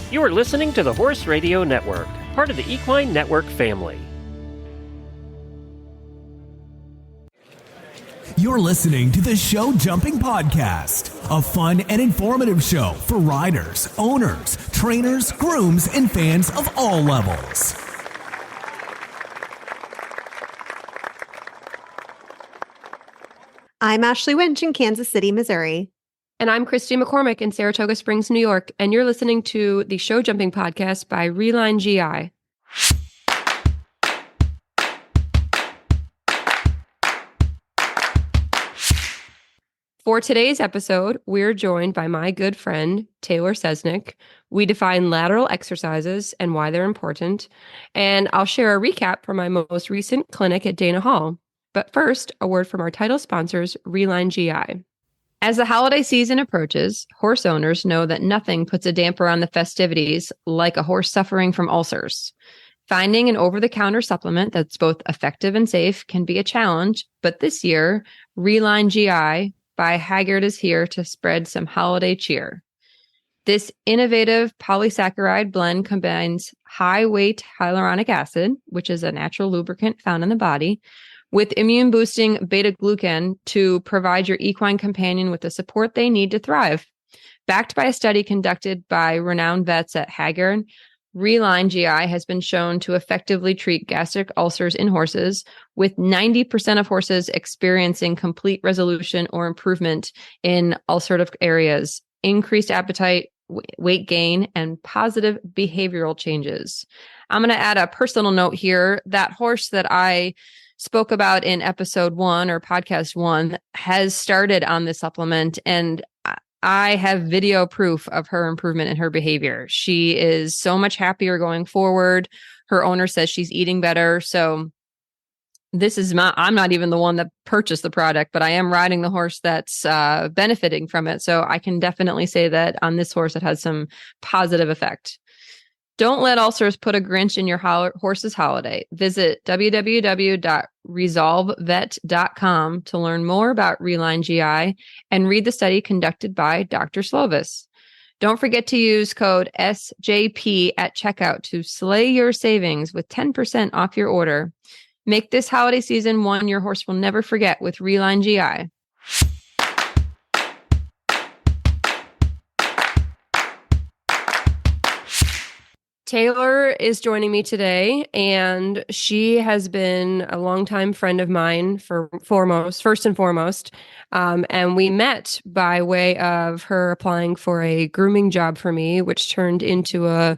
You are listening to the Horse Radio Network, part of the Equine Network family. You're listening to the Show Jumping Podcast, a fun and informative show for riders, owners, trainers, grooms, and fans of all levels. I'm Ashley Winch in Kansas City, Missouri. And I'm Kristy McCormick in Saratoga Springs, New York, and you're listening to the Show Jumping Podcast by Reline GI. For today's episode, we're joined by my good friend, Taylor Czesnik. We define lateral exercises and why they're important, and I'll share a recap from my most recent clinic at Dana Hall. But first, a word from our title sponsors, Reline GI. As the holiday season approaches, horse owners know that nothing puts a damper on the festivities like a horse suffering from ulcers. Finding an over-the-counter supplement that's both effective and safe can be a challenge, but this year, Reline GI by Haggard is here to spread some holiday cheer. This innovative polysaccharide blend combines high-weight hyaluronic acid, which is a natural lubricant found in the body, with immune-boosting beta-glucan to provide your equine companion with the support they need to thrive. Backed by a study conducted by renowned vets at Haggard, Reline GI has been shown to effectively treat gastric ulcers in horses, with 90% of horses experiencing complete resolution or improvement in ulcerative areas, increased appetite, weight gain, and positive behavioral changes. I'm going to add a personal note here. That horse that I spoke about in episode 1 or podcast 1 has started on this supplement, and I have video proof of her improvement in her behavior. She is so much happier going forward. Her owner says she's eating better. So I'm not even the one that purchased the product, but I am riding the horse that's benefiting from it. So I can definitely say that on this horse, it has some positive effect. Don't let ulcers put a Grinch in your horse's holiday. Visit www.resolvevet.com to learn more about Reline GI and read the study conducted by Dr. Slovis. Don't forget to use code SJP at checkout to slay your savings with 10% off your order. Make this holiday season one your horse will never forget with Reline GI. Taylor is joining me today, and she has been a longtime friend of mine first and foremost. And we met by way of her applying for a grooming job for me, which turned into a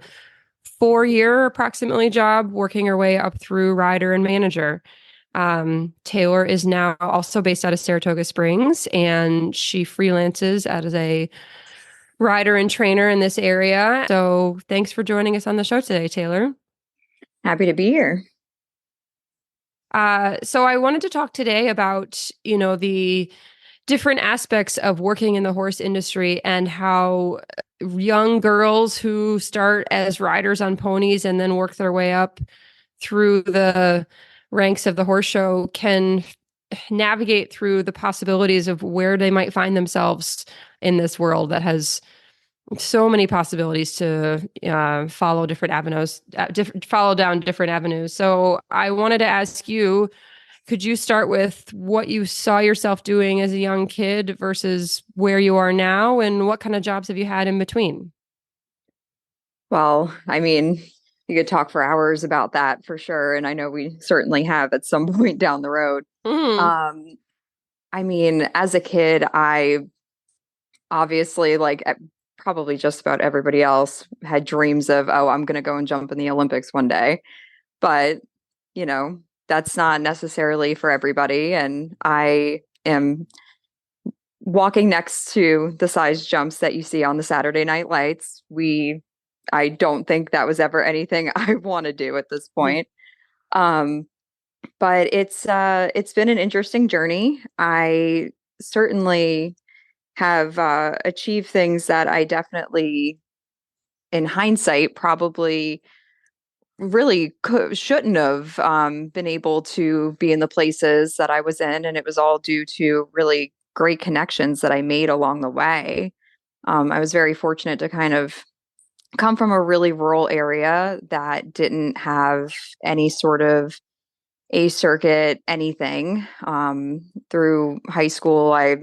4-year approximately job, working her way up through rider and manager. Taylor is now also based out of Saratoga Springs, and she freelances as a rider and trainer in this area. So thanks for joining us on the show today, Taylor. Happy to be here. So I wanted to talk today about, the different aspects of working in the horse industry and how young girls who start as riders on ponies and then work their way up through the ranks of the horse show can navigate through the possibilities of where they might find themselves in this world that has so many possibilities to follow different avenues, follow down different avenues. So I wanted to ask you, could you start with what you saw yourself doing as a young kid versus where you are now, and what kind of jobs have you had in between? Well, I mean, you could talk for hours about that for sure. And I know we certainly have at some point down the road. Mm-hmm. I mean, as a kid, I obviously, like probably just about everybody else, had dreams of, I'm going to go and jump in the Olympics one day. But, that's not necessarily for everybody. And I am walking next to the size jumps that you see on the Saturday Night Lights. I don't think that was ever anything I want to do at this point. But it's been an interesting journey. I certainly have achieved things that I definitely, in hindsight, probably really shouldn't have been able to be in the places that I was in. And it was all due to really great connections that I made along the way. I was very fortunate to kind of come from a really rural area that didn't have any sort of A circuit, anything. Through high school, I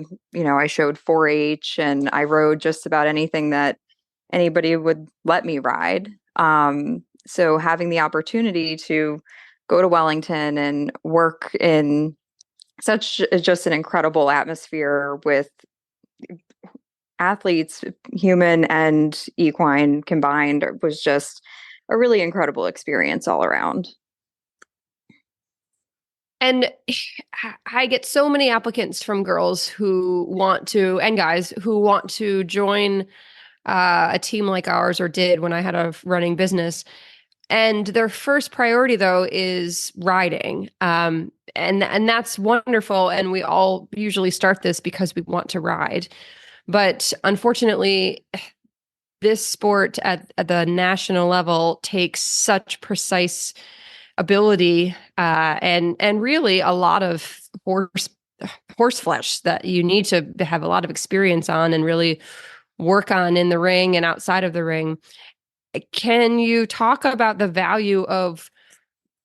showed 4-H and I rode just about anything that anybody would let me ride. So having the opportunity to go to Wellington and work in such just an incredible atmosphere with athletes, human and equine combined, was just a really incredible experience all around. And I get so many applicants from girls who want to, and guys who want to join a team like ours, or did when I had a running business. And their first priority, though, is riding. And that's wonderful. And we all usually start this because we want to ride. But unfortunately, this sport at the national level takes such precise ability and really a lot of horse flesh that you need to have a lot of experience on and really work on in the ring and outside of the ring. Can you talk about the value of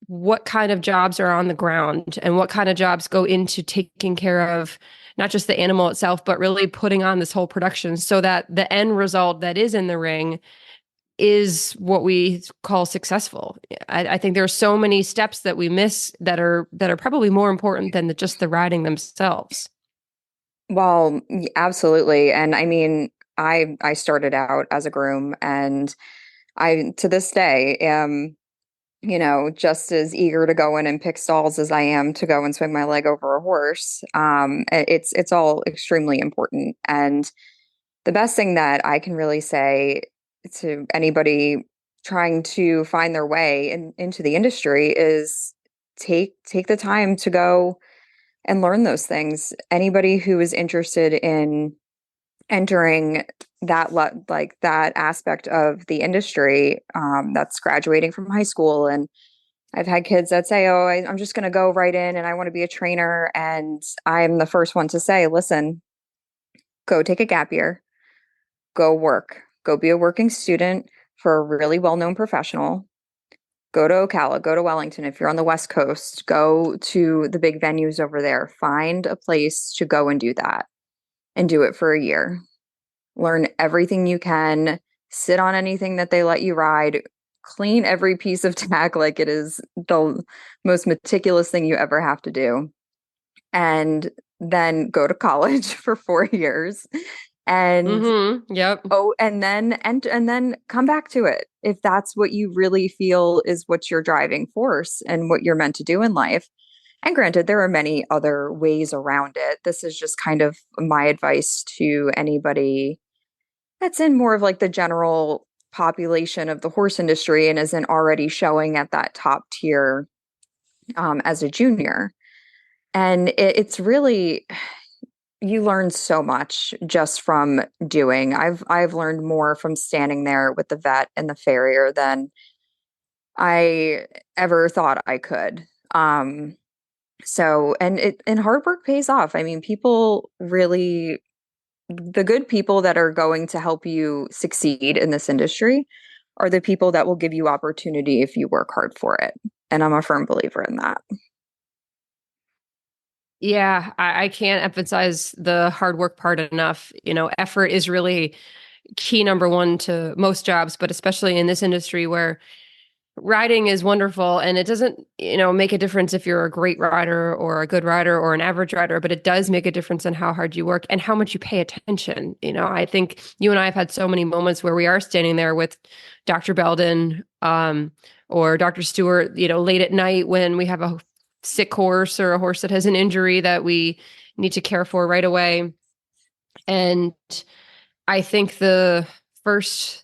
what kind of jobs are on the ground and what kind of jobs go into taking care of not just the animal itself, but really putting on this whole production so that the end result that is in the ring is what we call successful? I think there are so many steps that we miss that are probably more important than just the riding themselves. Well, absolutely. And I mean, I started out as a groom, and I, to this day, am, just as eager to go in and pick stalls as I am to go and swing my leg over a horse. It's all extremely important. And the best thing that I can really say to anybody trying to find their way into the industry is take the time to go and learn those things. Anybody who is interested in entering that that aspect of the industry, that's graduating from high school. And I've had kids that say, oh, I'm just going to go right in and I want to be a trainer. And I'm the first one to say, listen, go take a gap year, go work, go be a working student for a really well-known professional. Go to Ocala, go to Wellington. If you're on the West Coast, go to the big venues over there. Find a place to go and do that, and do it for a year. Learn everything you can. Sit on anything that they let you ride. Clean every piece of tack like it is the most meticulous thing you ever have to do. And then go to college for 4 years. And Yep. Oh, and then come back to it if that's what you really feel is what's your driving force and what you're meant to do in life. And granted, there are many other ways around it. This is just kind of my advice to anybody that's in more of like the general population of the horse industry and isn't already showing at that top tier as a junior. And it's really, you learn so much just from doing. I've learned more from standing there with the vet and the farrier than I ever thought I could. So, and hard work pays off. I mean, people really, the good people that are going to help you succeed in this industry are the people that will give you opportunity if you work hard for it. And I'm a firm believer in that. Yeah, I can't emphasize the hard work part enough. Effort is really key number one to most jobs, but especially in this industry where riding is wonderful and it doesn't, make a difference if you're a great rider or a good rider or an average rider, but it does make a difference in how hard you work and how much you pay attention. I think you and I have had so many moments where we are standing there with Dr. Belden, or Dr. Stewart, late at night when we have a sick horse or a horse that has an injury that we need to care for right away. And I think the first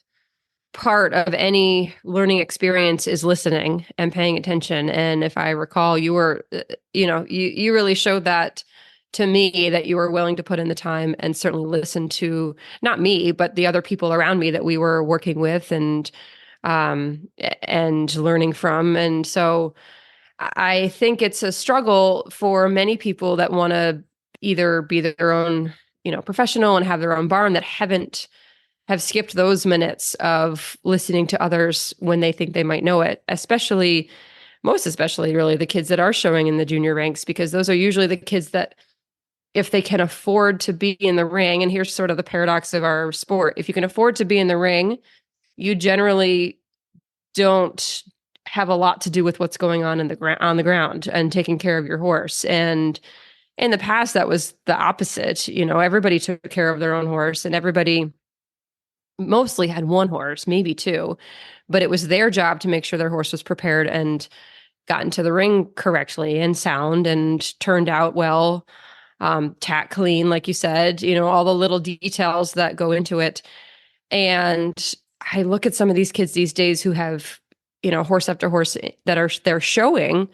part of any learning experience is listening and paying attention. And if I recall, you were, you really showed that to me, that you were willing to put in the time and certainly listen to not me, but the other people around me that we were working with and learning from. And so I think it's a struggle for many people that want to either be their own, professional and have their own barn that haven't have skipped those minutes of listening to others when they think they might know it, most especially really the kids that are showing in the junior ranks, because those are usually the kids that, if they can afford to be in the ring, and here's sort of the paradox of our sport, if you can afford to be in the ring, you generally don't have a lot to do with what's going on on the ground and taking care of your horse. And in the past, that was the opposite. Everybody took care of their own horse, and everybody mostly had one horse, maybe two, but it was their job to make sure their horse was prepared and got into the ring correctly and sound and turned out well, tack clean, like you said, all the little details that go into it. And I look at some of these kids these days who have, horse after horse that they're showing,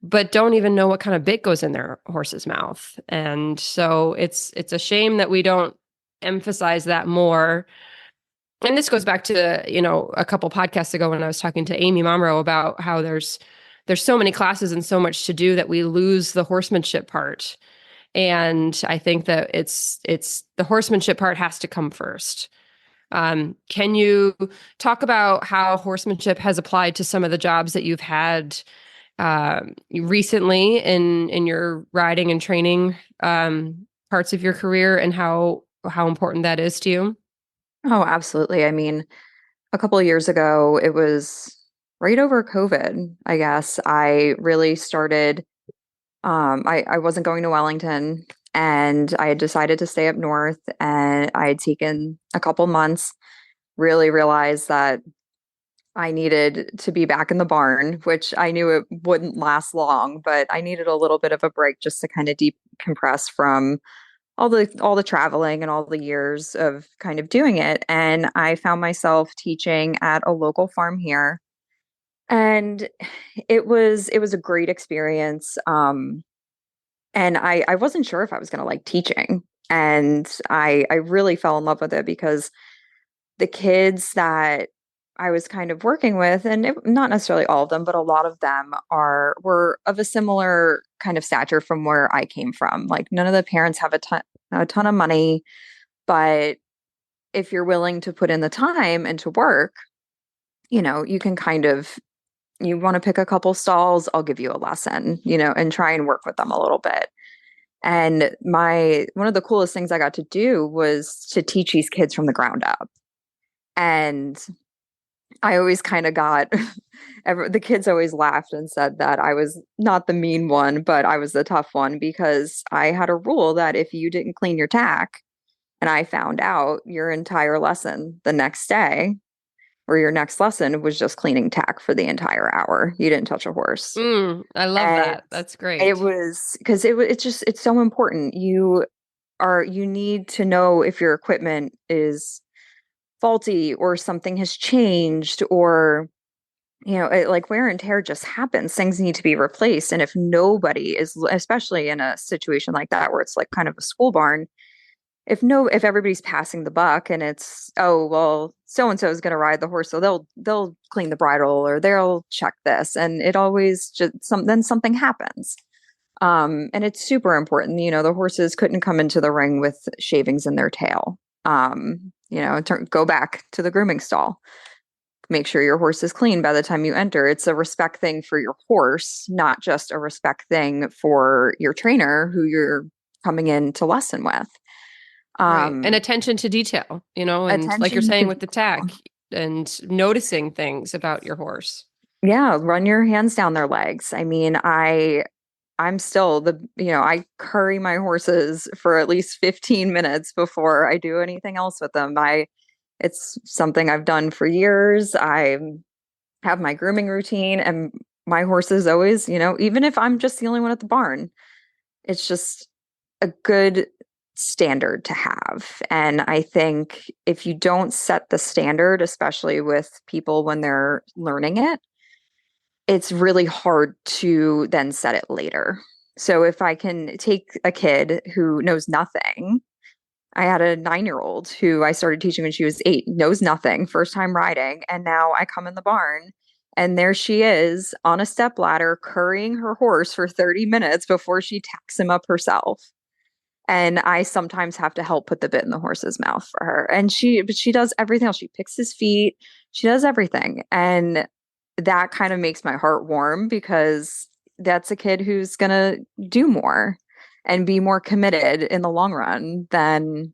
but don't even know what kind of bit goes in their horse's mouth. And so it's a shame that we don't emphasize that more. And this goes back to, a couple podcasts ago when I was talking to Amy Momrow about how there's so many classes and so much to do that we lose the horsemanship part. And I think that it's the horsemanship part has to come first. Can you talk about how horsemanship has applied to some of the jobs that you've had recently in your riding and training parts of your career, and how important that is to you? Oh, absolutely. I mean, a couple of years ago, it was right over COVID, I guess. I really started, I wasn't going to Wellington, and I had decided to stay up north, and I had taken a couple months, really realized that I needed to be back in the barn, which I knew it wouldn't last long, but I needed a little bit of a break just to kind of decompress from all the traveling and all the years of kind of doing it. And I found myself teaching at a local farm here. And it was a great experience. And I wasn't sure if I was going to like teaching. And I really fell in love with it because the kids that I was kind of working with, and not necessarily all of them, but a lot of them were of a similar kind of stature from where I came from. Like, none of the parents have a ton of money, but if you're willing to put in the time and to work, you can you want to pick a couple stalls, I'll give you a lesson, and try and work with them a little bit. And one of the coolest things I got to do was to teach these kids from the ground up. And I always kind of the kids always laughed and said that I was not the mean one, but I was the tough one, because I had a rule that if you didn't clean your tack and I found out, your entire lesson the next day or your next lesson was just cleaning tack for the entire hour. You didn't touch a horse. I love that. That's great. It was because it's so important. You need to know if your equipment is faulty or something has changed, or like wear and tear just happens. Things need to be replaced. And if nobody is, especially in a situation like that where it's like kind of a school barn, if everybody's passing the buck and it's, oh well, so and so is going to ride the horse, so they'll clean the bridle or they'll check this, and it always just then something happens. And it's super important. The horses couldn't come into the ring with shavings in their tail. Go back to the grooming stall. Make sure your horse is clean by the time you enter. It's a respect thing for your horse, not just a respect thing for your trainer who you're coming in to lesson with. Right. And attention to detail, and like you're saying with the tack and noticing things about your horse. Yeah. Run your hands down their legs. I mean, I'm still I curry my horses for at least 15 minutes before I do anything else with them. It's something I've done for years. I have my grooming routine, and my horses always, even if I'm just the only one at the barn, it's just a good standard to have. And I think if you don't set the standard, especially with people when they're learning it, it's really hard to then set it later. So if I can take a kid who knows nothing, I had a 9-year-old who I started teaching when she was 8, knows nothing, first time riding. And now I come in the barn and there she is on a step ladder, currying her horse for 30 minutes before she tacks him up herself. And I sometimes have to help put the bit in the horse's mouth for her. And she does everything else. She picks his feet. She does everything. And that kind of makes my heart warm because that's a kid who's going to do more and be more committed in the long run than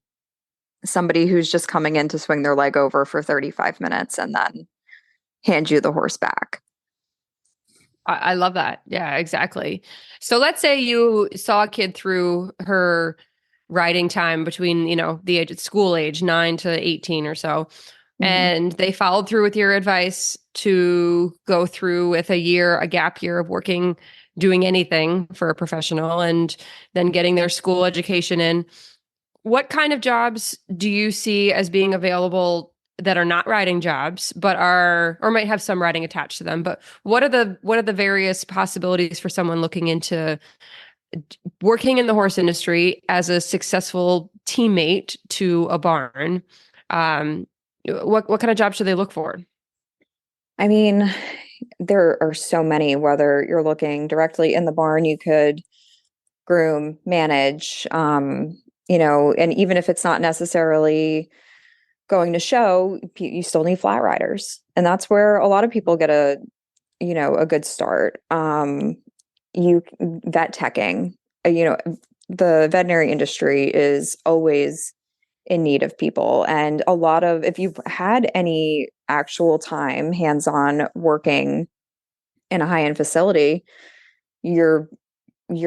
somebody who's just coming in to swing their leg over for 35 minutes and then hand you the horse back. I love that. Yeah, exactly. So let's say you saw a kid through her riding time between, the age, school age, 9 to 18 or so, and they followed through with your advice to go through with a gap year of working, doing anything for a professional, and then getting their school education in. What kind of jobs do you see as being available that are not riding jobs, but are, or might have some riding attached to them? But what are the various possibilities for someone looking into working in the horse industry as a successful teammate to a barn? What kind of jobs should they look for? I mean, there are so many, whether you're looking directly in the barn, you could groom, manage, and even if it's not necessarily going to show, you still need flat riders. And that's where a lot of people get a good start. Vet teching, the veterinary industry is always in need of people. And a lot of, if you've had any actual time hands-on working in a high-end facility, you're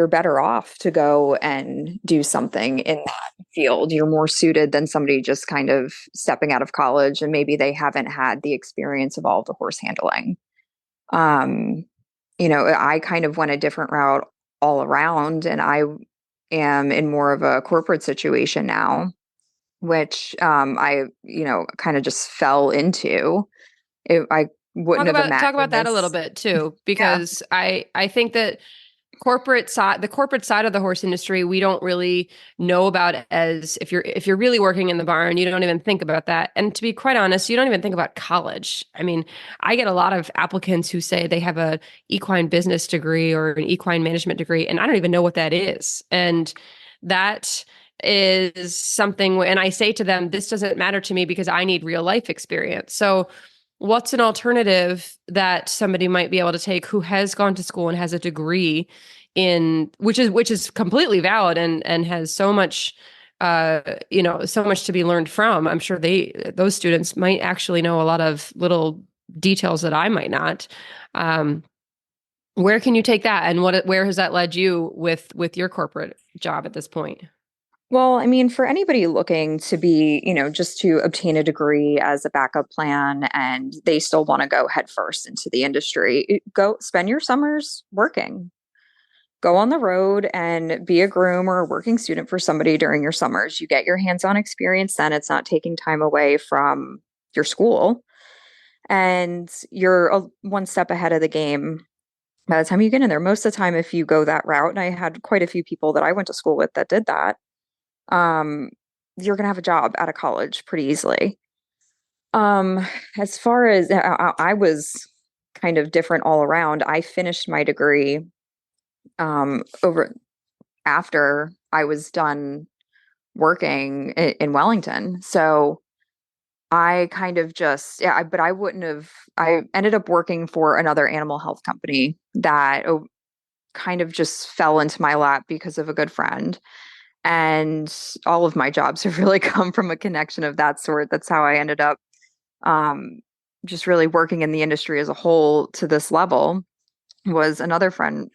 better off to go and do something in that field. You're more suited than somebody just kind of stepping out of college and maybe they haven't had the experience of all the horse handling. I kind of went a different route all around, and I am in more of a corporate situation now, which I kind of just fell into. I wouldn't have imagined talk about that a this. little bit too, because I think that the corporate side of the horse industry, we don't really know about it as if you're really working in the barn, you don't even think about that. And to be quite honest, you don't even think about college. I mean, I get a lot of applicants who say they have a equine business degree or an equine management degree, and I don't even know what that is. And that is something, and I say to them, this doesn't matter to me because I need real life experience. So what's an alternative that somebody might be able to take who has gone to school and has a degree in, which is completely valid and has so much so much to be learned from. I'm sure those students might actually know a lot of little details that I might not. Where can you take that, and where has that led you with your corporate job at this point? Well, I mean, for anybody looking to be, just to obtain a degree as a backup plan and they still want to go headfirst into the industry, go spend your summers working. Go on the road and be a groom or a working student for somebody during your summers. You get your hands-on experience then. It's not taking time away from your school. And you're one step ahead of the game by the time you get in there. Most of the time, if you go that route, and I had quite a few people that I went to school with that did that, you're going to have a job out of college pretty easily. As far as I was kind of different all around, I finished my degree over after I was done working in Wellington. So I kind of just, but I ended up working for another animal health company that kind of just fell into my lap because of a good friend. And all of my jobs have really come from a connection of that sort. That's how I ended up just really working in the industry as a whole to this level. Was another friend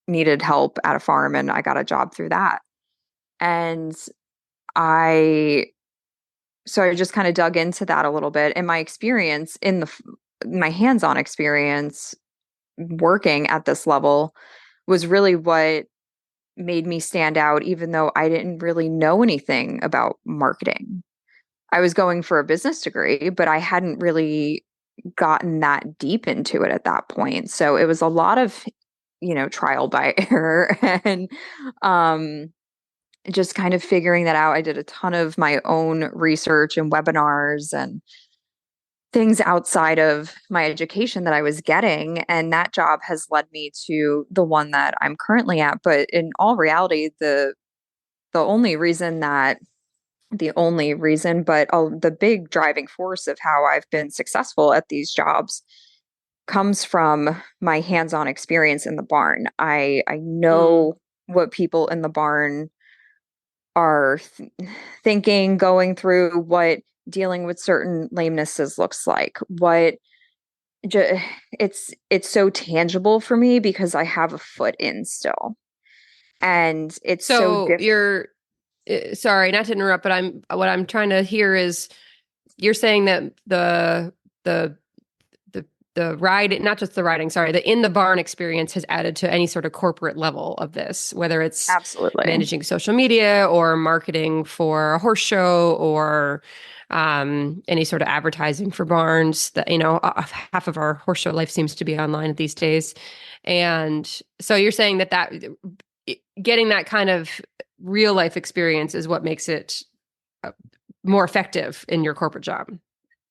needed help at a farm, and I got a job through that. And I just kind of dug into that a little bit. And my experience my hands-on experience working at this level was really what made me stand out, even though I didn't really know anything about marketing. I was going for a business degree, but I hadn't really gotten that deep into it at that point. So it was a lot of, trial by error and just kind of figuring that out. I did a ton of my own research and webinars and things outside of my education that I was getting. And that job has led me to the one that I'm currently at. But in all reality, the the only reason, but the big driving force of how I've been successful at these jobs comes from my hands-on experience in the barn. I know what people in the barn are thinking, going through, what dealing with certain lamenesses looks like. It's so tangible for me because I have a foot in still, and it's so So different. you're sorry, not to interrupt, but what I'm trying to hear is you're saying that the the ride, not just the riding, sorry, the in the barn experience has added to any sort of corporate level of this, whether it's Absolutely. managing social media or marketing for a horse show or any sort of advertising for barns. That, half of our horse show life seems to be online these days. And so you're saying that getting that kind of real life experience is what makes it more effective in your corporate job.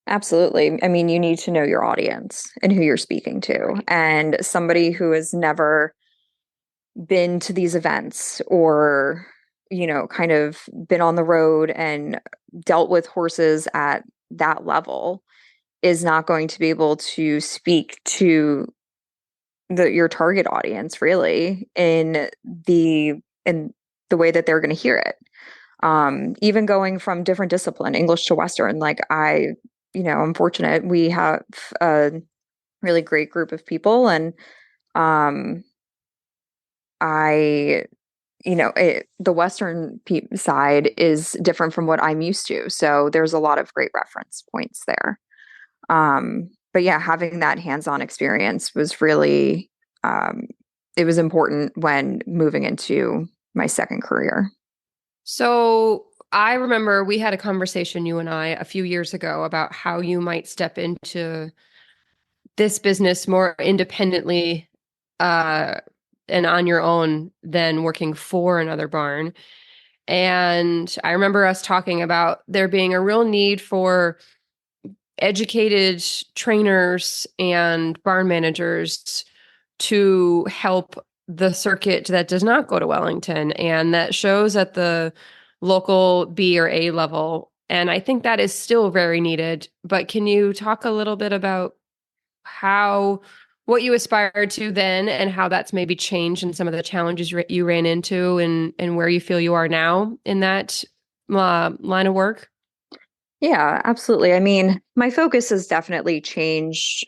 Absolutely. I mean, you need to know your audience and who you're speaking to. And somebody who has never been to these events or, kind of been on the road and dealt with horses at that level is not going to be able to speak to your target audience really in the way that they're going to hear it. Even going from different discipline, English to Western, I'm fortunate. We have a really great group of people, and the Western side is different from what I'm used to. So there's a lot of great reference points there. But yeah, having that hands-on experience was really, it was important when moving into my second career. So I remember we had a conversation, you and I, a few years ago about how you might step into this business more independently and on your own than working for another barn. And I remember us talking about there being a real need for educated trainers and barn managers to help the circuit that does not go to Wellington and that shows at the local B or A level. And I think that is still very needed. But can you talk a little bit about what you aspired to then and how that's maybe changed and some of the challenges you ran into and where you feel you are now in that line of work? Yeah, absolutely. I mean, my focus has definitely changed,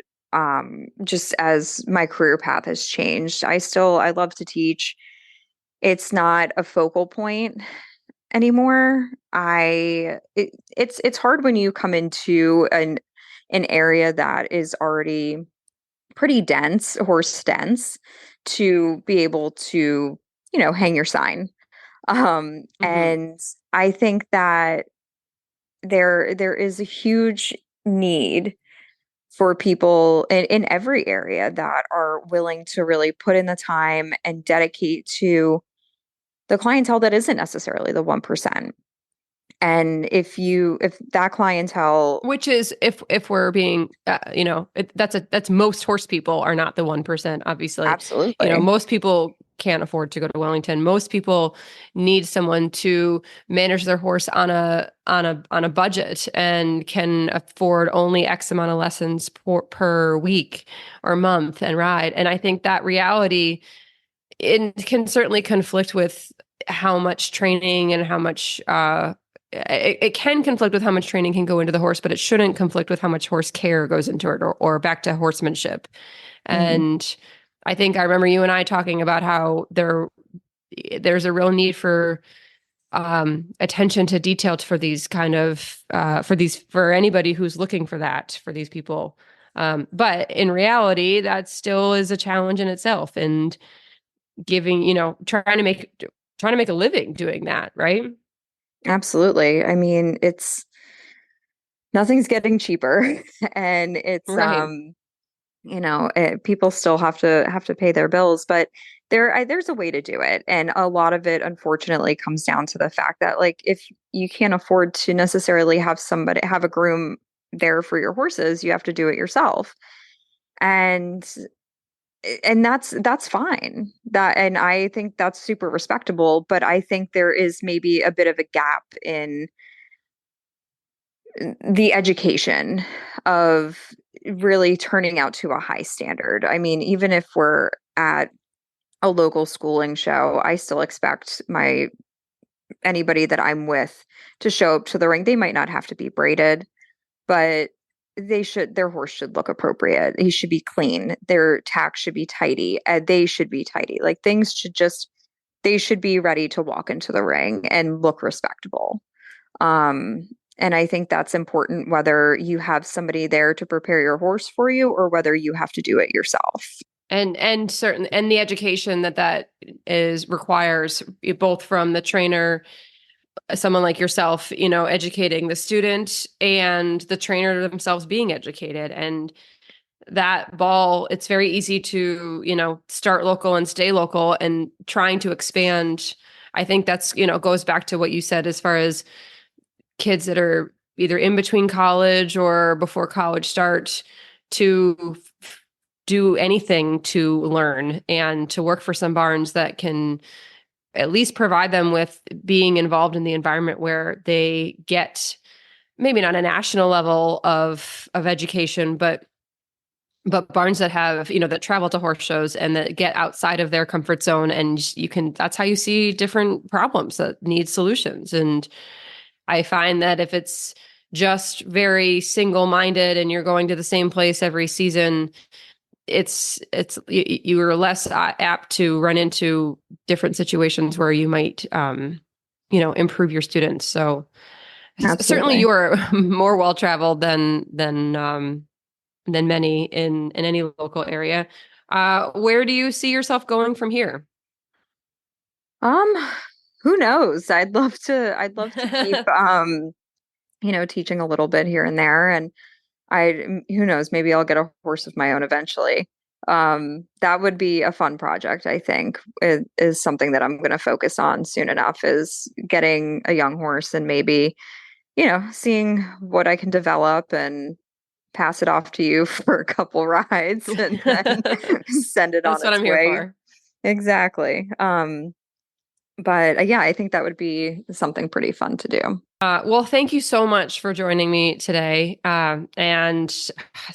just as my career path has changed. I love to teach. It's not a focal point anymore. It's hard when you come into an area that is already pretty dense, horse dense, to be able to, hang your sign. And I think that there is a huge need for people in every area that are willing to really put in the time and dedicate to the clientele that isn't necessarily the 1%. And if that clientele, Which is, if we're being, that's most horse people are not the 1%, obviously. absolutely, Most people can't afford to go to Wellington. Most people need someone to manage their horse on a budget and can afford only X amount of lessons per week or month and ride. And I think that reality, it can certainly conflict with how much training and how much it can conflict with how much training can go into the horse, but it shouldn't conflict with how much horse care goes into it or back to horsemanship. And I think I remember you and I talking about how there's a real need for attention to detail for these kind of for anybody who's looking for that for these people. But in reality, that still is a challenge in itself, and trying to make a living doing that, right? absolutely. I mean, nothing's getting cheaper, and it's Right. people still have to pay their bills, but there's a way to do it, and a lot of it unfortunately comes down to the fact that, like, if you can't afford to necessarily have a groom there for your horses, you have to do it yourself. And and that's fine. And I think that's super respectable, but I think there is maybe a bit of a gap in the education of really turning out to a high standard. I mean, even if we're at a local schooling show, I still expect anybody that I'm with to show up to the ring. They might not have to be braided, but their horse should look appropriate. He should be clean. Their tack should be tidy. They should be tidy. Like they should be ready to walk into the ring and look respectable. And I think that's important, whether you have somebody there to prepare your horse for you or whether you have to do it yourself. And the education that requires both from the trainer, someone like yourself, educating the student, and the trainer themselves being educated. And that ball, it's very easy to, start local and stay local, and trying to expand. I think that's, goes back to what you said as far as kids that are either in between college or before college start to do anything to learn and to work for some barns that can at least provide them with being involved in the environment where they get maybe not a national level of education, but barns that have, that travel to horse shows and that get outside of their comfort zone. And that's how you see different problems that need solutions. And I find that if it's just very single-minded and you're going to the same place every season, you are less apt to run into different situations where you might, improve your students. So Absolutely. Certainly you're more well-traveled than many in any local area. Where do you see yourself going from here? Who knows? I'd love to keep, teaching a little bit here and there. And who knows, maybe I'll get a horse of my own eventually. That would be a fun project. I think it is something that I'm going to focus on soon enough, is getting a young horse and maybe, seeing what I can develop and pass it off to you for a couple rides and then send it on its way. That's what I'm here for. Exactly. But yeah, I think that would be something pretty fun to do. Well, thank you so much for joining me today. And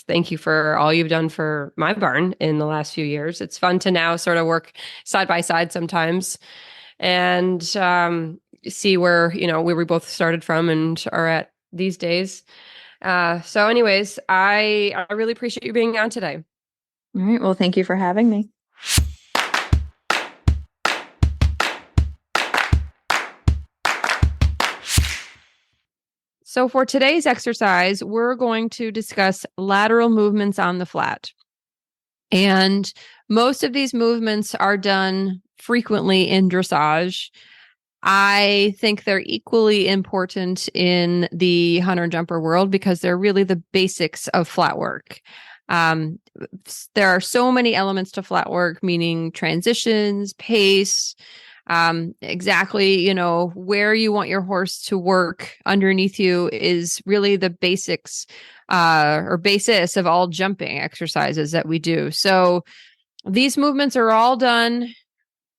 thank you for all you've done for my barn in the last few years. It's fun to now sort of work side by side sometimes and see where we both started from and are at these days. So anyways, I really appreciate you being on today. All right. Well, thank you for having me. So for today's exercise, we're going to discuss lateral movements on the flat. And most of these movements are done frequently in dressage. I think they're equally important in the hunter jumper world because they're really the basics of flat work. There are so many elements to flat work, meaning transitions, pace, exactly, where you want your horse to work underneath you is really the basics, or basis of all jumping exercises that we do. So these movements are all done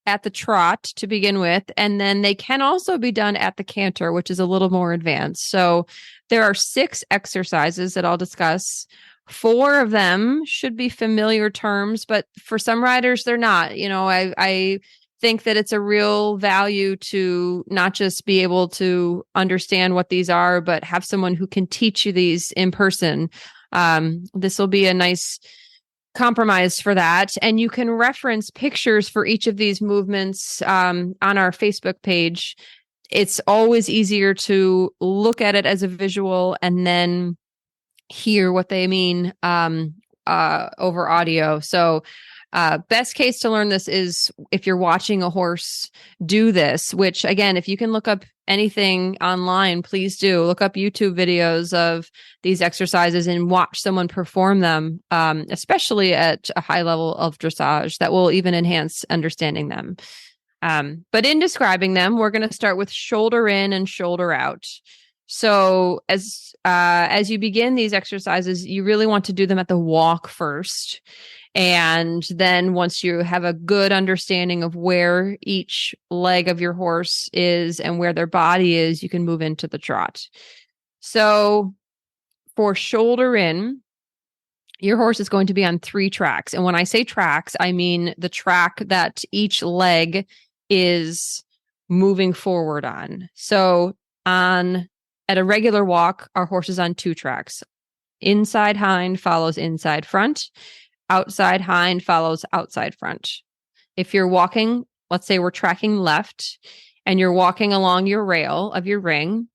at the trot to begin with, and then they can also be done at the canter, which is a little more advanced. So there are 6 exercises that I'll discuss. 4 of them should be familiar terms, but for some riders, they're not. I think that it's a real value to not just be able to understand what these are, but have someone who can teach you these in person. This will be a nice compromise for that. And you can reference pictures for each of these movements on our Facebook page. It's always easier to look at it as a visual and then hear what they mean over audio. So best case to learn this is if you're watching a horse do this, which again, if you can look up anything online, please do. Look up YouTube videos of these exercises and watch someone perform them, especially at a high level of dressage. That will even enhance understanding them. But in describing them, we're going to start with shoulder in and shoulder out. So as you begin these exercises, you really want to do them at the walk first. And then once you have a good understanding of where each leg of your horse is and where their body is, you can move into the trot. So for shoulder in, your horse is going to be on 3 tracks. And when I say tracks, I mean the track that each leg is moving forward on. So at a regular walk, our horse is on 2 tracks. Inside hind follows inside front. Outside hind follows outside front. If you're walking, let's say we're tracking left, and you're walking along your rail of your ring,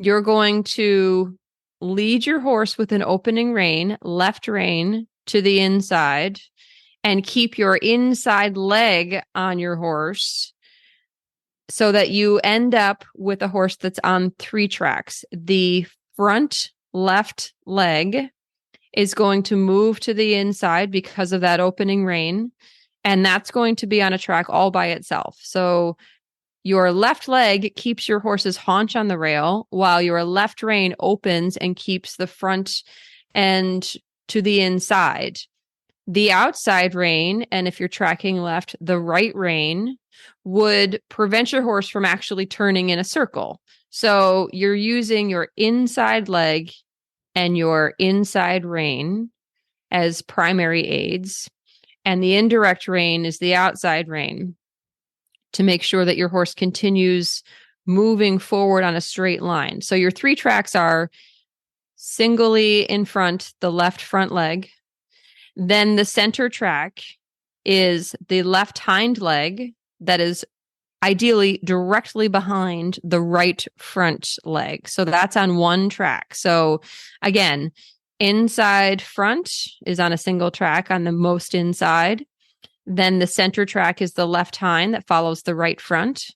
you're going to lead your horse with an opening rein, left rein to the inside, and keep your inside leg on your horse so that you end up with a horse that's on 3 tracks. The front left leg is going to move to the inside because of that opening rein, and that's going to be on a track all by itself. So your left leg keeps your horse's haunch on the rail, while your left rein opens and keeps the front end to the inside. The outside rein, and if you're tracking left, the right rein would prevent your horse from actually turning in a circle. So you're using your inside leg and your inside rein as primary aids, and the indirect rein is the outside rein to make sure that your horse continues moving forward on a straight line. So your 3 tracks are singly in front, the left front leg. Then the center track is the left hind leg that is ideally directly behind the right front leg. So that's on 1 track. So again, inside front is on a single track on the most inside. Then the center track is the left hind that follows the right front.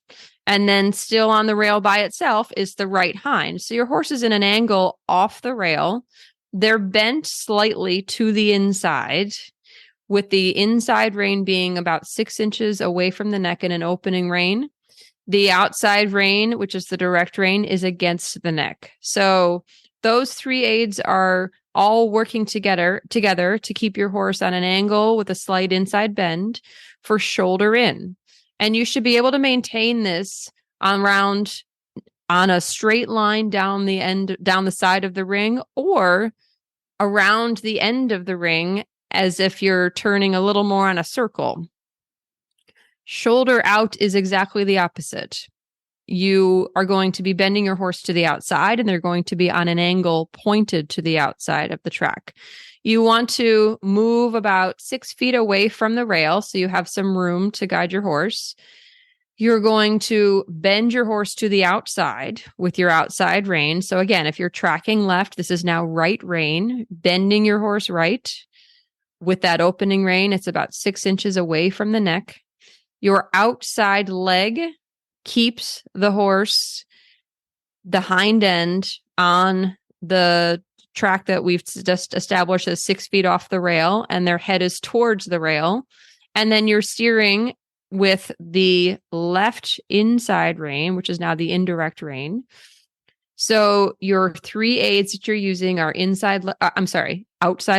And then still on the rail by itself is the right hind. So your horse is in an angle off the rail. They're bent slightly to the inside, with the inside rein being about 6 inches away from the neck in an opening rein. The outside rein, which is the direct rein, is against the neck. So those 3 aids are all working together to keep your horse on an angle with a slight inside bend for shoulder in. And you should be able to maintain this on a straight line down the side of the ring, or around the end of the ring as if you're turning a little more on a circle. Shoulder out is exactly the opposite. You are going to be bending your horse to the outside, and they're going to be on an angle pointed to the outside of the track. You want to move about 6 feet away from the rail so you have some room to guide your horse. You're going to bend your horse to the outside with your outside rein. So again, if you're tracking left, this is now right rein, bending your horse right. With that opening rein, it's about 6 inches away from the neck. Your outside leg keeps the horse, the hind end, on the track that we've just established as 6 feet off the rail, and their head is towards the rail. And then you're steering with the left inside rein, which is now the indirect rein. So your 3 aids that you're using are outside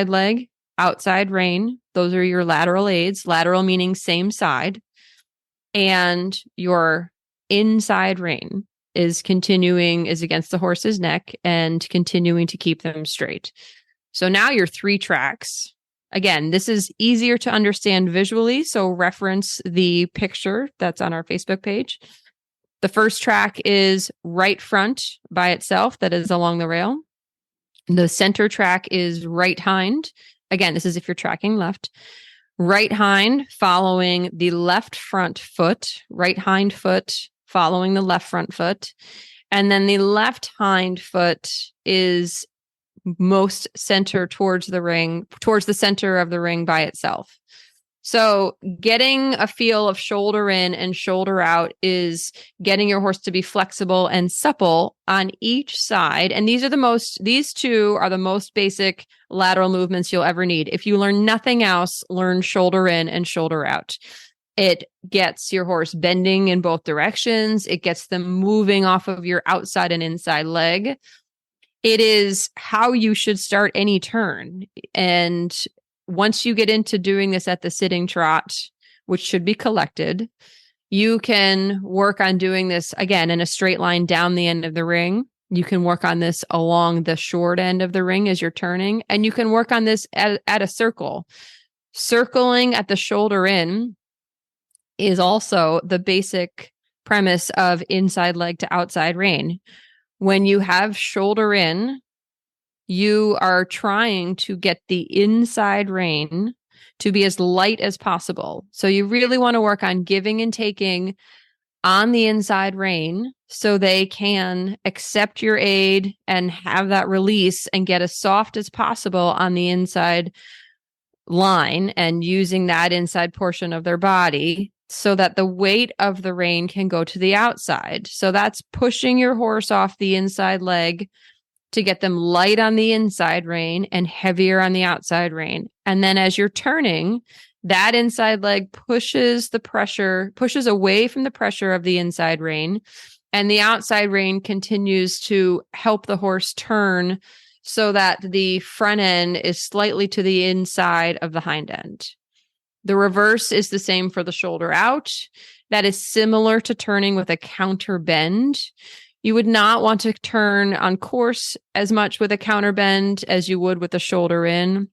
leg, outside rein. Those are your lateral aids, lateral meaning same side. And your inside rein is against the horse's neck and continuing to keep them straight. So now your 3 tracks. Again, this is easier to understand visually, so reference the picture that's on our Facebook page. The first track is right front by itself, that is along the rail. The center track is right hind. Again, this is if you're tracking left. Right hind following the left front foot, right hind foot following the left front foot. And then the left hind foot is most center towards the center of the ring by itself. So getting a feel of shoulder in and shoulder out is getting your horse to be flexible and supple on each side. And these 2 are the most basic lateral movements you'll ever need. If you learn nothing else, learn shoulder in and shoulder out. It gets your horse bending in both directions. It gets them moving off of your outside and inside leg. It is how you should start any turn. And once you get into doing this at the sitting trot, which should be collected, you can work on doing this again in a straight line down the end of the ring. You can work on this along the short end of the ring as you're turning, and you can work on this at a circle. Circling at the shoulder in is also the basic premise of inside leg to outside rein. When you have shoulder in, you are trying to get the inside rein to be as light as possible. So you really want to work on giving and taking on the inside rein so they can accept your aid and have that release and get as soft as possible on the inside line and using that inside portion of their body so that the weight of the rein can go to the outside. So that's pushing your horse off the inside leg to get them light on the inside rein and heavier on the outside rein. And then as you're turning, that inside leg pushes away from the pressure of the inside rein, and the outside rein continues to help the horse turn so that the front end is slightly to the inside of the hind end. The reverse is the same for the shoulder out. That is similar to turning with a counter bend. You would not want to turn on course as much with a counter bend as you would with the shoulder in,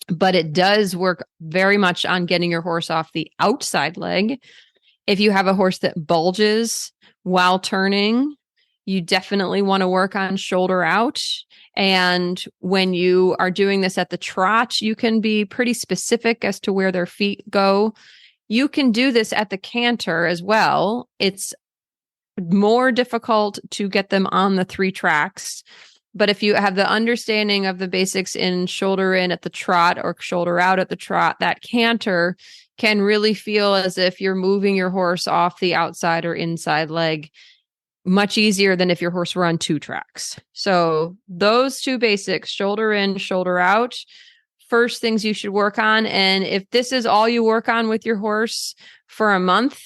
but it does work very much on getting your horse off the outside leg. If you have a horse that bulges while turning, you definitely want to work on shoulder out. And when you are doing this at the trot, you can be pretty specific as to where their feet go. You can do this at the canter as well. It's more difficult to get them on the 3 tracks. But if you have the understanding of the basics in shoulder in at the trot or shoulder out at the trot, that canter can really feel as if you're moving your horse off the outside or inside leg much easier than if your horse were on 2 tracks. So those 2 basics, shoulder in, shoulder out, first things you should work on. And if this is all you work on with your horse for a month,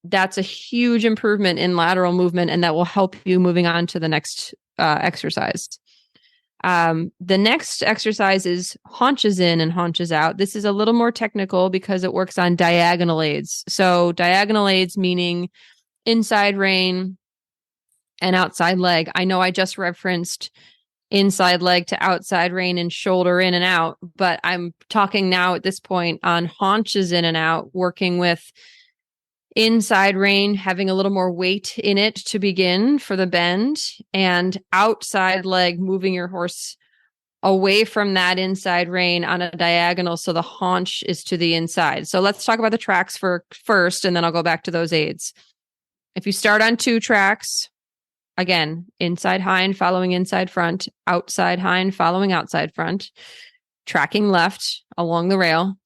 that's a huge improvement in lateral movement, and that will help you moving on to the next exercise. The next exercise is haunches in and haunches out. This is a little more technical because it works on diagonal aids. So diagonal aids meaning inside rein and outside leg. I know I just referenced inside leg to outside rein and shoulder in and out, but I'm talking now at this point on haunches in and out, working with inside rein, having a little more weight in it to begin for the bend, and outside leg, moving your horse away from that inside rein on a diagonal so the haunch is to the inside. So let's talk about the tracks first, and then I'll go back to those aids. If you start on 2 tracks, again, inside hind following inside front, outside hind following outside front, tracking left along the rail,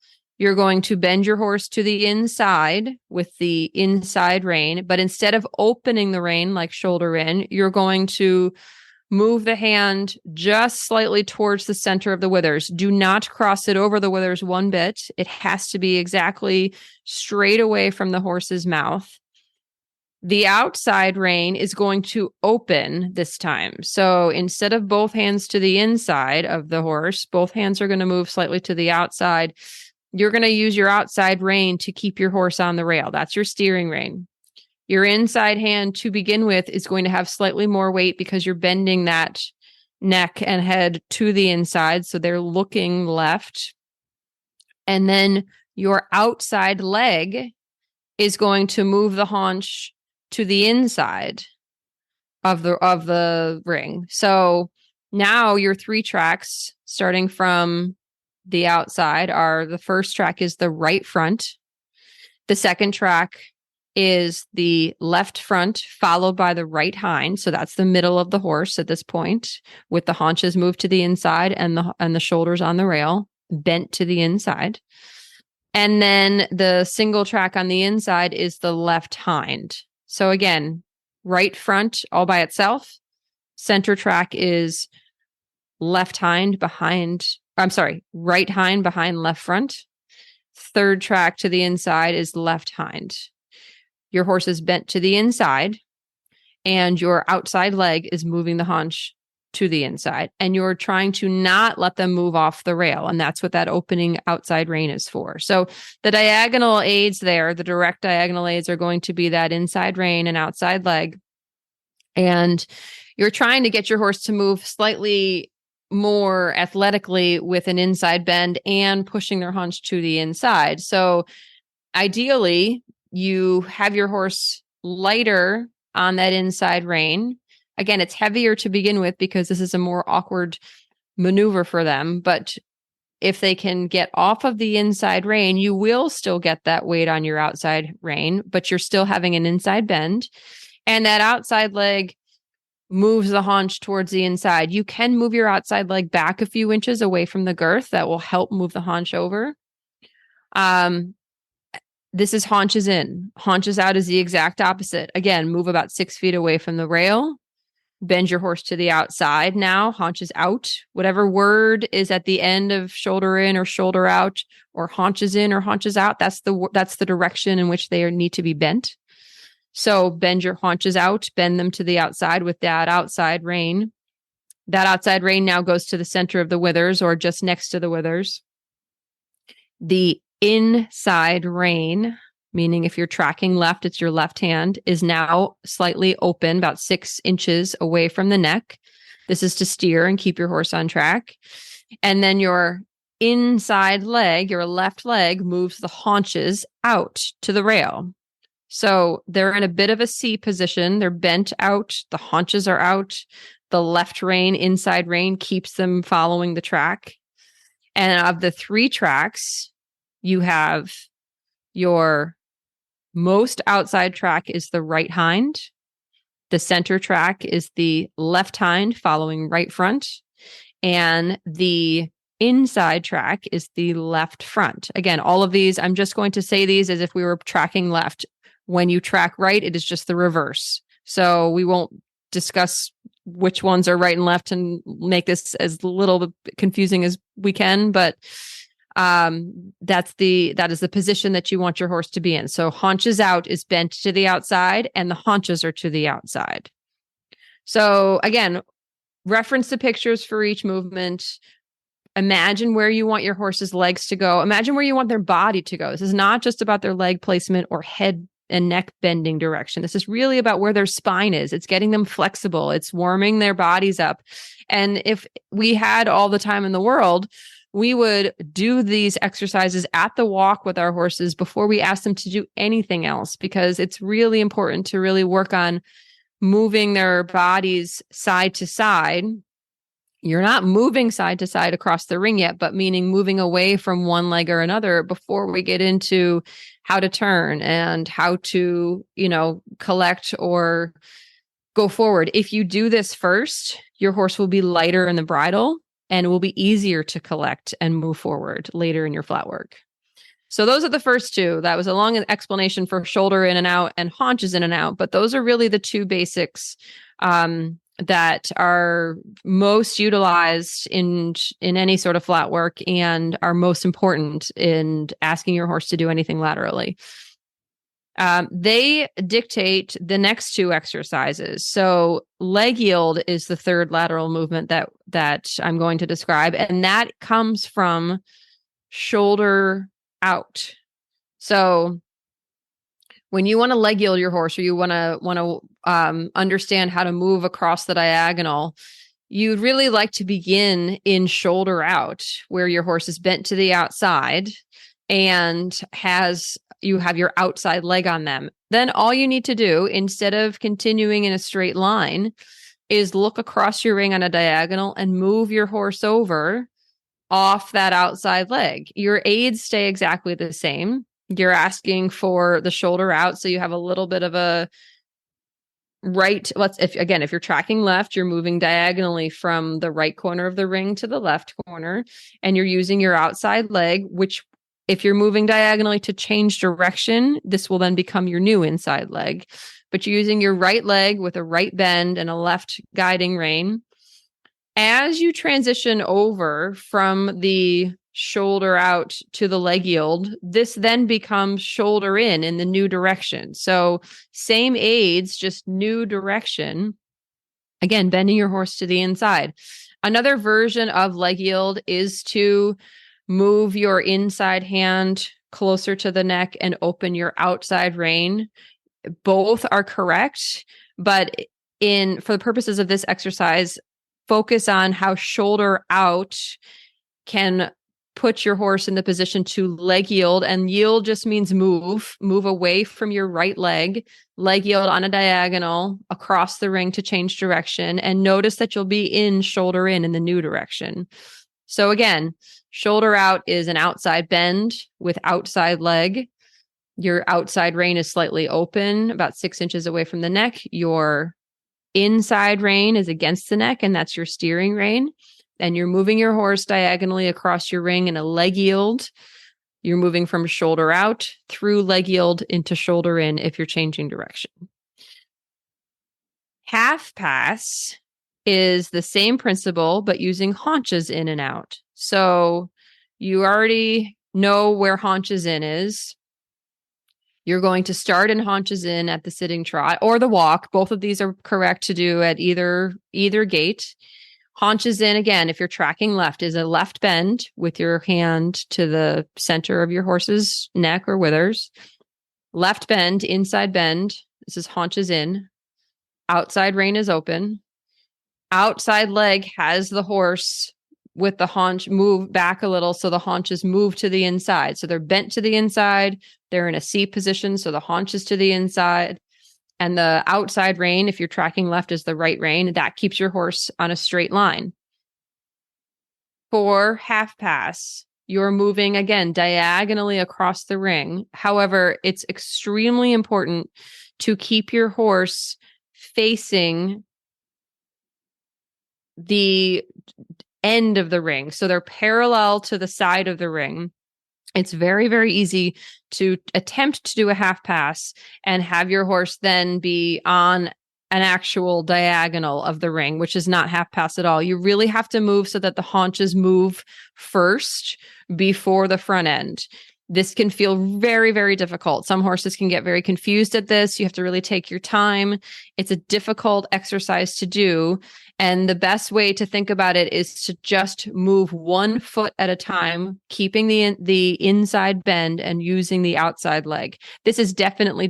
you're going to bend your horse to the inside with the inside rein, but instead of opening the rein like shoulder in, you're going to move the hand just slightly towards the center of the withers. Do not cross it over the withers one bit. It has to be exactly straight away from the horse's mouth. The outside rein is going to open this time. So instead of both hands to the inside of the horse, both hands are going to move slightly to the outside. You're going to use your outside rein to keep your horse on the rail. That's your steering rein. Your inside hand to begin with is going to have slightly more weight because you're bending that neck and head to the inside. So they're looking left. And then your outside leg is going to move the haunch to the inside of the ring. So now your 3 tracks, starting from the outside, are the first track is the right front. The second track is the left front, followed by the right hind. So that's the middle of the horse at this point, with the haunches moved to the inside and the shoulders on the rail, bent to the inside. And then the single track on the inside is the left hind. So again, right front all by itself. Center track is right hind behind left front. Third track to the inside is left hind. Your horse is bent to the inside, and your outside leg is moving the haunch to the inside, and you're trying to not let them move off the rail. And that's what that opening outside rein is for. So the diagonal aids there, the direct diagonal aids are going to be that inside rein and outside leg. And you're trying to get your horse to move slightly more athletically with an inside bend and pushing their haunch to the inside. So ideally, you have your horse lighter on that inside rein. Again, it's heavier to begin with because this is a more awkward maneuver for them. But if they can get off of the inside rein, you will still get that weight on your outside rein, but you're still having an inside bend. And that outside leg moves the haunch towards the inside. You can move your outside leg back a few inches away from the girth. That will help move the haunch over. This is haunches in. Haunches out is the exact opposite. Again, move about 6 feet away from the rail. Bend your horse to the outside now. Haunches out. Whatever word is at the end of shoulder in or shoulder out, or haunches in or haunches out, that's the direction in which they need to be bent. So bend your haunches out, bend them to the outside with that outside rein. That outside rein now goes to the center of the withers or just next to the withers. The inside rein, meaning if you're tracking left, it's your left hand, is now slightly open, about 6 inches away from the neck. This is to steer and keep your horse on track. And then your inside leg, your left leg, moves the haunches out to the rail. So they're in a bit of a C position. They're bent out. The haunches are out. The left rein, inside rein, keeps them following the track. And of the 3 tracks, you have your most outside track is the right hind. The center track is the left hind following right front. And the inside track is the left front. Again, all of these, I'm just going to say these as if we were tracking left. When you track right, it is just the reverse. So we won't discuss which ones are right and left and make this as little confusing as we can, but that is the position that you want your horse to be in. So haunches out is bent to the outside and the haunches are to the outside. So again, reference the pictures for each movement. Imagine where you want your horse's legs to go. Imagine where you want their body to go. This is not just about their leg placement or head and neck bending direction. This is really about where their spine is. It's getting them flexible. It's warming their bodies up. And if we had all the time in the world, we would do these exercises at the walk with our horses before we ask them to do anything else, because it's really important to really work on moving their bodies side to side. You're not moving side to side across the ring yet, but meaning moving away from one leg or another before we get into how to turn and how to, collect or go forward. If you do this first, your horse will be lighter in the bridle and it will be easier to collect and move forward later in your flat work. So those are the first 2. That was a long explanation for shoulder in and out and haunches in and out, but those are really the 2 basics that are most utilized in any sort of flat work and are most important in asking your horse to do anything laterally. They dictate the next 2 exercises. So leg yield is the third lateral movement that I'm going to describe, and that comes from shoulder out. So when you want to leg yield your horse, or you want to understand how to move across the diagonal, you'd really like to begin in shoulder out, where your horse is bent to the outside and you have your outside leg on them. Then all you need to do, instead of continuing in a straight line, is look across your ring on a diagonal and move your horse over off that outside leg. Your aids stay exactly the same. You're asking for the shoulder out, so you have a little bit of a right. If you're tracking left, you're moving diagonally from the right corner of the ring to the left corner, and you're using your outside leg, which if you're moving diagonally to change direction, this will then become your new inside leg. But you're using your right leg with a right bend and a left guiding rein. As you transition over from the shoulder out to the leg yield, this then becomes shoulder in the new direction. So same aids, just new direction. Again, bending your horse to the inside. Another version of leg yield is to move your inside hand closer to the neck and open your outside rein. Both are correct, but for the purposes of this exercise, focus on how shoulder out can put your horse in the position to leg yield. And yield just means move away from your right leg, leg yield on a diagonal across the ring to change direction. And notice that you'll be in shoulder in the new direction. So again, shoulder out is an outside bend with outside leg. Your outside rein is slightly open, about 6 inches away from the neck. Your inside rein is against the neck, and that's your steering rein. And you're moving your horse diagonally across your ring in a leg yield. You're moving from shoulder out through leg yield into shoulder in if you're changing direction. Half pass is the same principle, but using haunches in and out. So you already know where haunches in is. You're going to start in haunches in at the sitting trot or the walk. Both of these are correct to do at either gait. Haunches in, again, if you're tracking left, is a left bend with your hand to the center of your horse's neck or withers. Left bend, inside bend. This is haunches in. Outside rein is open. Outside leg has the horse with the haunch move back a little, so the haunches move to the inside. So they're bent to the inside. They're in a C position, so the haunch is to the inside. And the outside rein, if you're tracking left, is the right rein. That keeps your horse on a straight line. For half pass, you're moving, again, diagonally across the ring. However, it's extremely important to keep your horse facing the end of the ring. So they're parallel to the side of the ring. It's very, very easy to attempt to do a half pass and have your horse then be on an actual diagonal of the ring, which is not half pass at all. You really have to move so that the haunches move first before the front end. This can feel very, very difficult. Some horses can get very confused at this. You have to really take your time. It's a difficult exercise to do. And the best way to think about it is to just move 1 foot at a time, keeping the inside bend and using the outside leg. This is definitely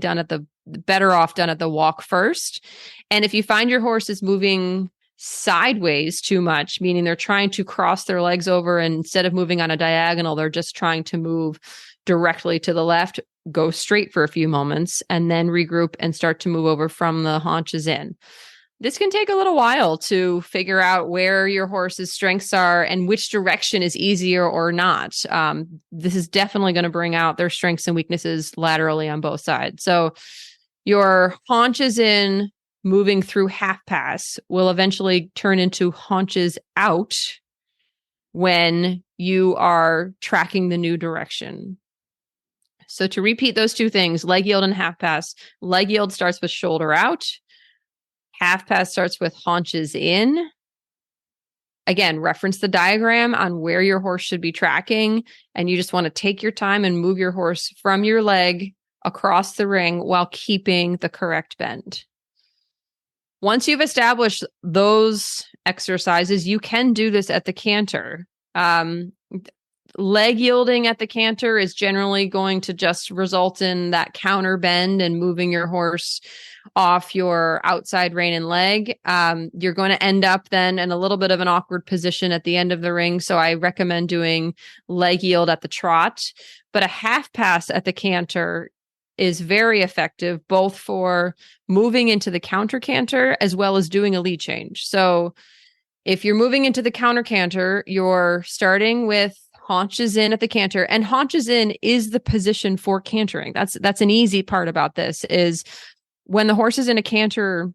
better off done at the walk first. And if you find your horse is moving sideways too much, meaning they're trying to cross their legs over, and instead of moving on a diagonal, they're just trying to move directly to the left, go straight for a few moments, and then regroup and start to move over from the haunches in. This can take a little while to figure out where your horse's strengths are and which direction is easier or not. This is definitely going to bring out their strengths and weaknesses laterally on both sides. So your haunches in moving through half pass will eventually turn into haunches out when you are tracking the new direction. So to repeat those two things, leg yield and half pass. Leg yield starts with shoulder out. Half pass starts with haunches in. Again, reference the diagram on where your horse should be tracking, and you just want to take your time and move your horse from your leg across the ring while keeping the correct bend. Once you've established those exercises, you can do this at the canter. Leg yielding at the canter is generally going to just result in that counter bend and moving your horse off your outside rein and leg. You're going to end up then in a little bit of an awkward position at the end of the ring. So I recommend doing leg yield at the trot, but a half pass at the canter is very effective, both for moving into the counter canter as well as doing a lead change. So if you're moving into the counter canter, you're starting with haunches in at the canter, and haunches in is the position for cantering. That's an easy part about this is when the horse is in a canter,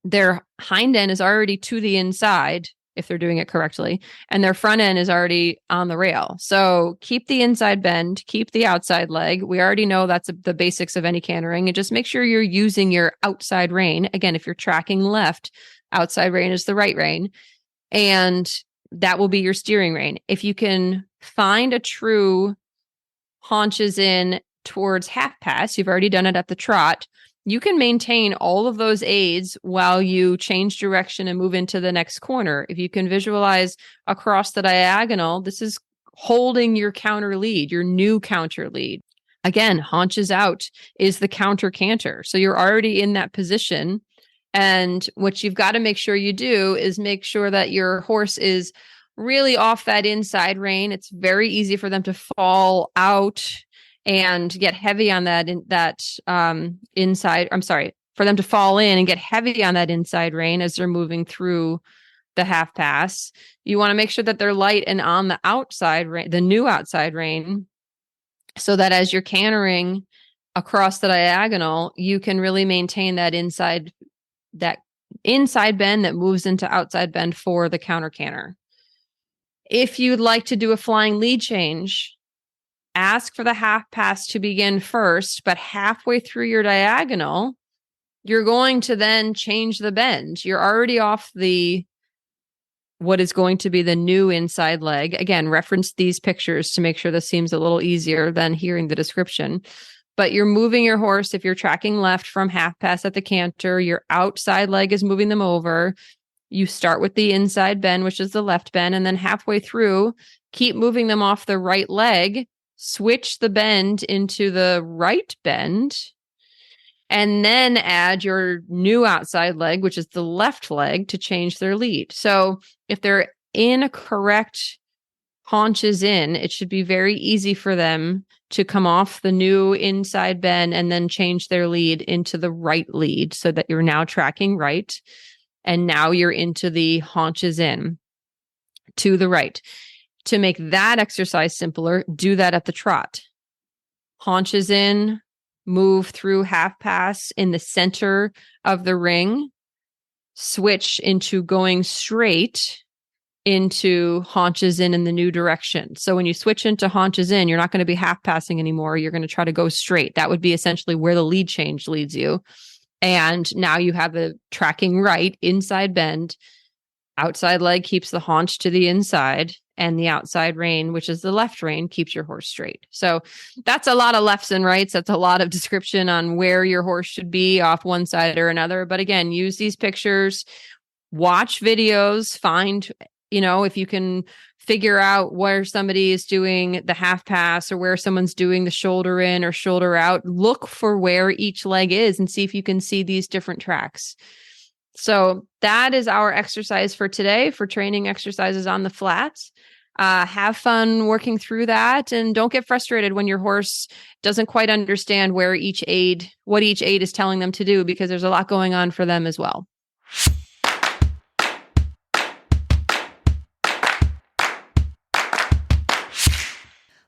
their hind end is already to the inside if they're doing it correctly, and their front end is already on the rail. So keep the inside bend, keep the outside leg. We already know that's the basics of any cantering, and just make sure you're using your outside rein. Again, if you're tracking left, outside rein is the right rein, and that will be your steering rein. If you can find a true haunches in towards half pass, you've already done it at the trot, you can maintain all of those aids while you change direction and move into the next corner. If you can visualize across the diagonal, this is holding your counter lead, your new counter lead. Again, haunches out is the counter canter. So you're already in that position. And what you've got to make sure you do is make sure that your horse is really off that inside rein. It's very easy for them to fall out and get heavy on that inside. I'm sorry, for them to fall in and get heavy on that inside rein as they're moving through the half pass. You want to make sure that they're light and on the outside rein, the new outside rein, so that as you're cantering across the diagonal, you can really maintain that inside bend that moves into outside bend for the counter canter. If you'd like to do a flying lead change, ask for the half pass to begin first, but halfway through your diagonal, you're going to then change the bend. You're already off what is going to be the new inside leg. Again, reference these pictures to make sure this seems a little easier than hearing the description. But you're moving your horse. If you're tracking left from half pass at the canter, your outside leg is moving them over. You start with the inside bend, which is the left bend, and then halfway through, keep moving them off the right leg, switch the bend into the right bend, and then add your new outside leg, which is the left leg, to change their lead. So if they're in a correct haunches in, it should be very easy for them to come off the new inside bend and then change their lead into the right lead, so that you're now tracking right. And now you're into the haunches in to the right. To make that exercise simpler, do that at the trot. Haunches in, move through half pass in the center of the ring, switch into going straight into haunches in the new direction. So when you switch into haunches in, you're not going to be half passing anymore. You're going to try to go straight. That would be essentially where the lead change leads you. And now you have the tracking right, inside bend, outside leg keeps the haunch to the inside, and the outside rein, which is the left rein, keeps your horse straight. So that's a lot of lefts and rights. That's a lot of description on where your horse should be off one side or another. But again, use these pictures, watch videos, find, if you can figure out where somebody is doing the half pass or where someone's doing the shoulder in or shoulder out, look for where each leg is and see if you can see these different tracks. So that is our exercise for today, for training exercises on the flats. Have fun working through that, and don't get frustrated when your horse doesn't quite understand what each aid is telling them to do, because there's a lot going on for them as well.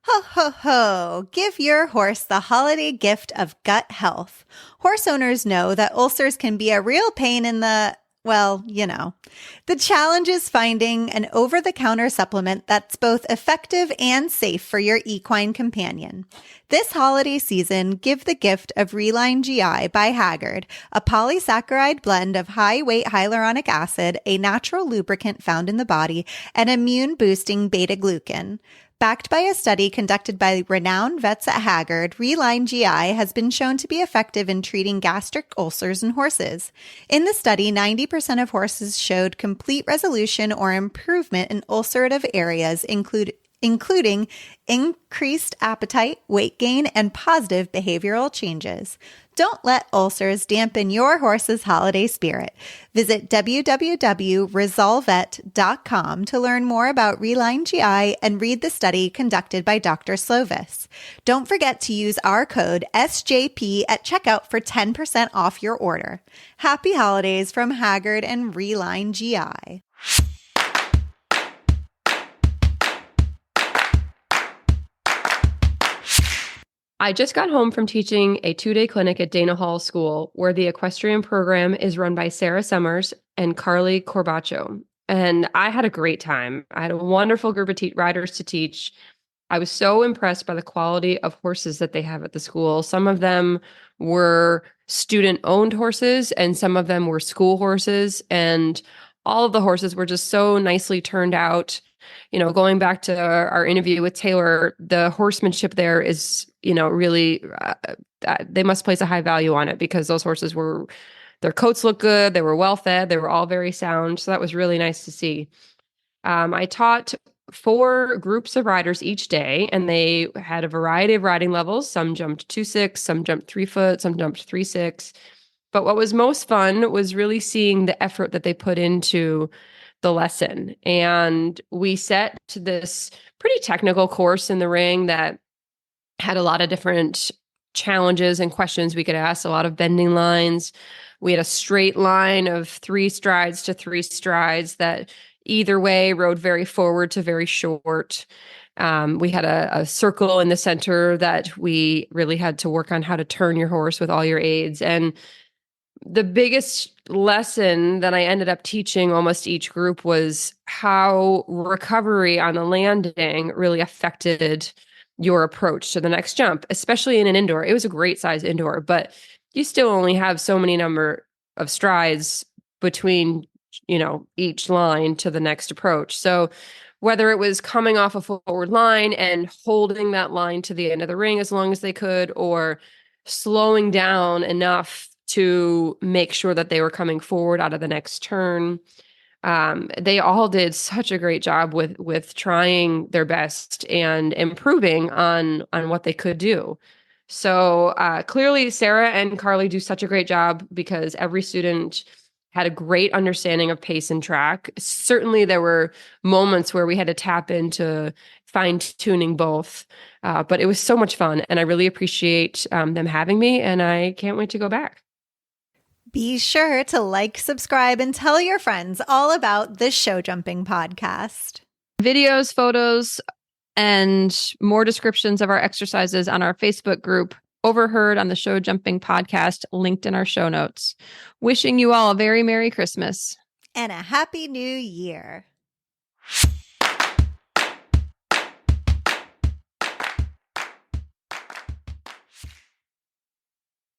Ho, ho, ho. Give your horse the holiday gift of gut health. Horse owners know that ulcers can be a real pain in the, The challenge is finding an over-the-counter supplement that's both effective and safe for your equine companion. This holiday season, give the gift of Reline GI by Haggard, a polysaccharide blend of high-weight hyaluronic acid, a natural lubricant found in the body, and immune-boosting beta-glucan. Backed by a study conducted by renowned vets at Haggard, Reline GI has been shown to be effective in treating gastric ulcers in horses. In the study, 90% of horses showed complete resolution or improvement in ulcerative areas, including increased appetite, weight gain, and positive behavioral changes. Don't let ulcers dampen your horse's holiday spirit. Visit www.resolvet.com to learn more about Reline GI and read the study conducted by Dr. Slovis. Don't forget to use our code SJP at checkout for 10% off your order. Happy holidays from Haggard and Reline GI. I just got home from teaching a 2-day clinic at Dana Hall School, where the equestrian program is run by Sarah Summers and Carly Corbacho. And I had a great time. I had a wonderful group of riders to teach. I was so impressed by the quality of horses that they have at the school. Some of them were student-owned horses, and some of them were school horses. And all of the horses were just so nicely turned out. Going back to our interview with Taylor, the horsemanship there is really, they must place a high value on it because those horses their coats looked good. They were well fed. They were all very sound. So that was really nice to see. I taught 4 groups of riders each day, and they had a variety of riding levels. Some jumped 2-6, some jumped 3 foot, some jumped 3-6. But what was most fun was really seeing the effort that they put into the lesson. And we set this pretty technical course in the ring that had a lot of different challenges and questions we could ask, a lot of bending lines. We had a straight line of 3 strides to 3 strides that either way rode very forward to very short. We had a circle in the center that we really had to work on how to turn your horse with all your aids. And the biggest lesson that I ended up teaching almost each group was how recovery on the landing really affected your approach to the next jump, especially in an indoor. It was a great size indoor, but you still only have so many number of strides between, each line to the next approach. So whether it was coming off a forward line and holding that line to the end of the ring as long as they could, or slowing down enough to make sure that they were coming forward out of the next turn. They all did such a great job with trying their best and improving on what they could do. So clearly Sarah and Carly do such a great job because every student had a great understanding of pace and track. Certainly there were moments where we had to tap into fine-tuning both, but it was so much fun, and I really appreciate them having me, and I can't wait to go back. Be sure to like, subscribe, and tell your friends all about the Show Jumping Podcast. Videos, photos, and more descriptions of our exercises on our Facebook group, Overheard on the Show Jumping Podcast, linked in our show notes. Wishing you all a very Merry Christmas. And a Happy New Year.